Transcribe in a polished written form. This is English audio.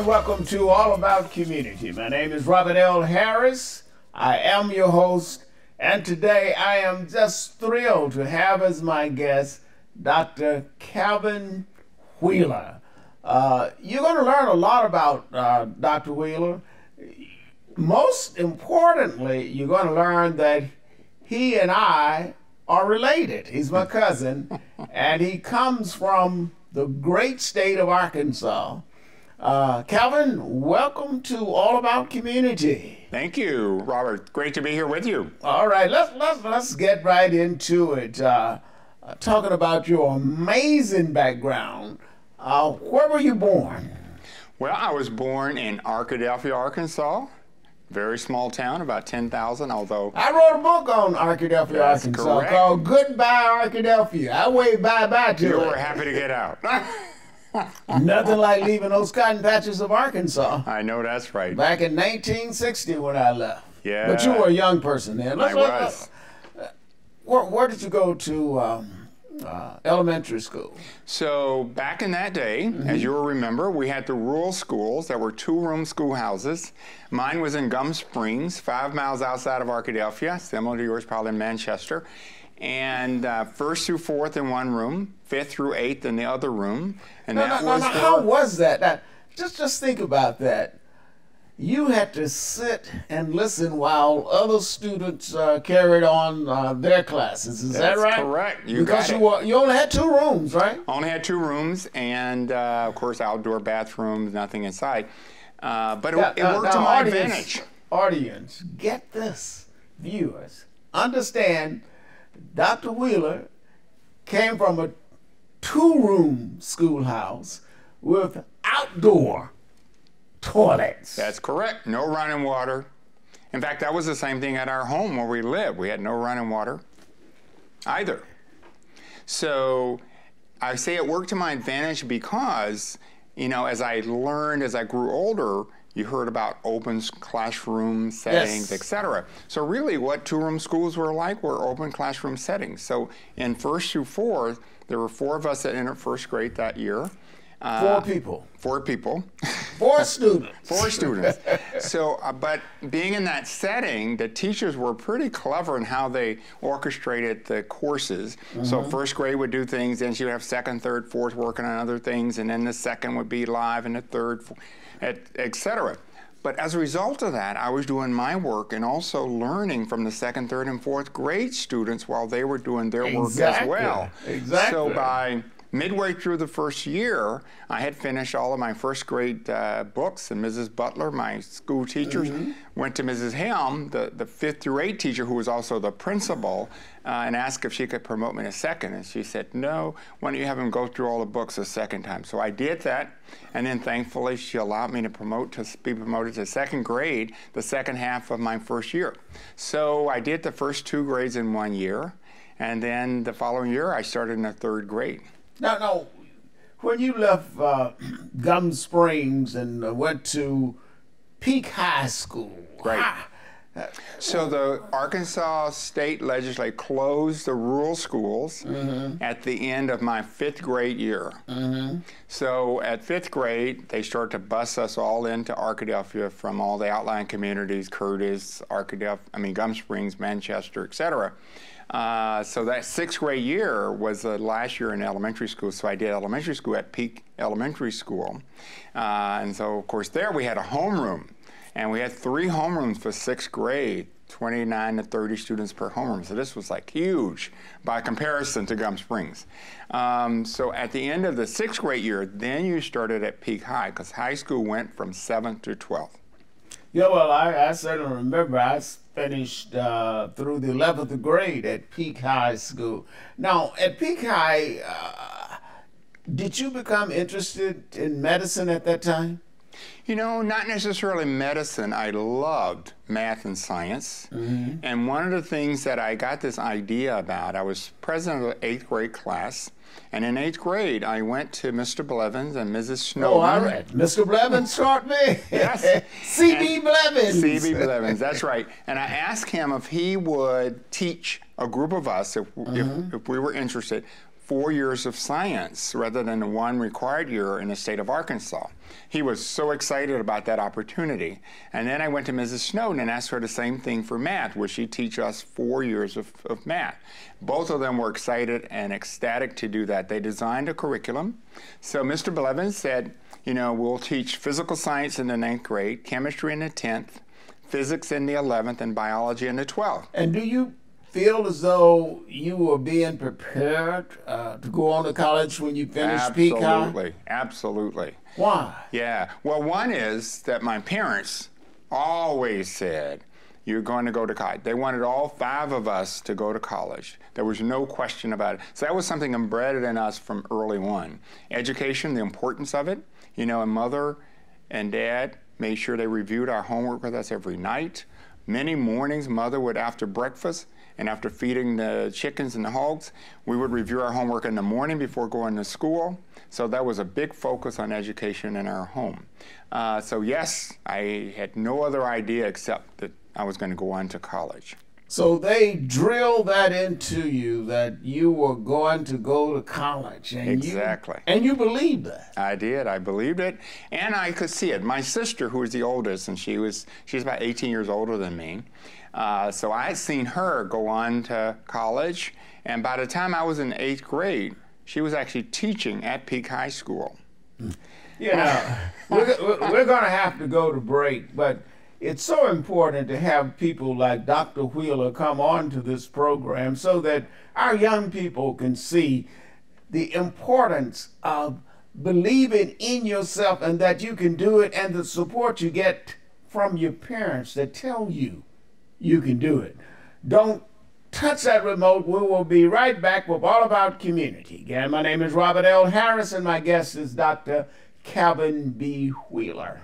and welcome to All About Community. My name is Robert L. Harris. I am your host, and today I am just thrilled to have as my guest Dr. Calvin Wheeler. You're going to learn a lot about Dr. Wheeler. Most importantly, you're going to learn that he and I are related. He's my cousin, and he comes from the great state of Arkansas. Calvin, welcome to All About Community. Thank you, Robert. Great to be here with you. All right, let's get right into it. Talking about your amazing background. Where were you born? Well, I was born in Arkadelphia, Arkansas. Very small town, about 10,000, although... I wrote a book on Arkadelphia, Arkansas correct. Called Goodbye Arkadelphia. I waved bye-bye to it. You were happy to get out. Nothing like leaving those cotton patches of Arkansas. I know that's right. Back in 1960 when I left. Yeah. But you were a young person then. I was. Where did you go to elementary school? So back in that day, as you'll remember, we had the rural schools that were two-room schoolhouses. Mine was in Gum Springs, 5 miles outside of Arkadelphia, similar to yours probably in Manchester. And 1st through 4th in one room, 5th through 8th in the other room. And how was that? Now, just think about that. You had to sit and listen while other students carried on their classes. Is that right? That's correct. Because you only had 2 rooms, right? Only had 2 rooms, and of course outdoor bathrooms, nothing inside. But it worked to my advantage. Audience, get this, viewers, understand. Dr. Wheeler came from a 2-room schoolhouse with outdoor toilets. That's correct. No running water. In fact, that was the same thing at our home where we lived. We had no running water either. So I say it worked to my advantage because, you know, as I learned, as I grew older, you heard about open classroom settings, yes, etc. So really what 2-room schools were like were open classroom settings. So in 1st through 4th, there were 4 of us that entered 1st grade that year. 4 people. 4 people. 4 students. 4 students. So, but being in that setting, the teachers were pretty clever in how they orchestrated the courses. So 1st grade would do things, then she would have 2nd, 3rd, 4th working on other things, and then the 2nd would be live, and the 3rd, etc. But as a result of that, I was doing my work and also learning from the 2nd, 3rd, and 4th grade students while they were doing their work as well. Exactly. So by midway through the 1st year, I had finished all of my 1st grade books, and Mrs. Butler, my school teachers, went to Mrs. Helm, the 5th through 8th teacher, who was also the principal, and asked if she could promote me to 2nd. And she said, no, why don't you have him go through all the books a 2nd time? So I did that, and then thankfully she allowed me to be promoted to 2nd grade the 2nd half of my 1st year. So I did the first 2 grades in 1 year, and then the following year I started in the 3rd grade. Now, when you left Gum Springs and went to Peak High School, right? So the Arkansas State Legislature closed the rural schools at the end of my 5th grade year. So at 5th grade, they started to bus us all into Arkadelphia from all the outlying communities, Curtis, Gum Springs, Manchester, etc. So that 6th grade year was the last year in elementary school, so I did elementary school at Peak Elementary School. And so, of course, there we had a homeroom, and we had 3 homerooms for 6th grade, 29 to 30 students per homeroom. So this was like huge by comparison to Gum Springs. So at the end of the 6th grade year, then you started at Peak High, because high school went from 7th to 12th. Yeah, well, I certainly remember I finished through the 11th grade at Peak High School. Now, at Peak High, did you become interested in medicine at that time? You know, not necessarily medicine. I loved math and science. And one of the things that I got this idea about, I was president of the 8th grade class, and in 8th grade, I went to Mr. Blevins and Mrs. Snowden. Oh, all right. Mr. Blevins taught me. Yes. C.B. Blevins. C.B. Blevins, that's right. And I asked him if he would teach a group of us, if we were interested, 4 years of science rather than the 1 required year in the state of Arkansas. He was so excited about that opportunity. And then I went to Mrs. Snowden and asked her the same thing for math. Would she teach us 4 years of math? Both of them were excited and ecstatic to do that. They designed a curriculum. So Mr. Blevins said, you know, we'll teach physical science in the 9th grade, chemistry in the 10th, physics in the 11th, and biology in the 12th. And do you feel as though you were being prepared to go on to college when you finished peak high? Absolutely, absolutely. Why? Yeah, well, one is that my parents always said, you're going to go to college. They wanted all 5 of us to go to college. There was no question about it. So that was something embedded in us from early on. Education, the importance of it. You know, and Mother and Dad made sure they reviewed our homework with us every night. Many mornings, Mother would, after breakfast and after feeding the chickens and the hogs, we would review our homework in the morning before going to school. So that was a big focus on education in our home. So yes, I had no other idea except that I was going to go on to college. So they drilled that into you that you were going to go to college. And Exactly. You believed that. I did. I believed it. And I could see it. My sister, who was the oldest, and she's about 18 years older than me, so I had seen her go on to college. And by the time I was in 8th grade, she was actually teaching at Peak High School. You know, we're going to have to go to break, but it's so important to have people like Dr. Wheeler come on to this program so that our young people can see the importance of believing in yourself and that you can do it, and the support you get from your parents that tell you you can do it. Don't touch that remote. We will be right back with All About Community. Again, my name is Robert L. Harris, and my guest is Dr. Calvin B. Wheeler.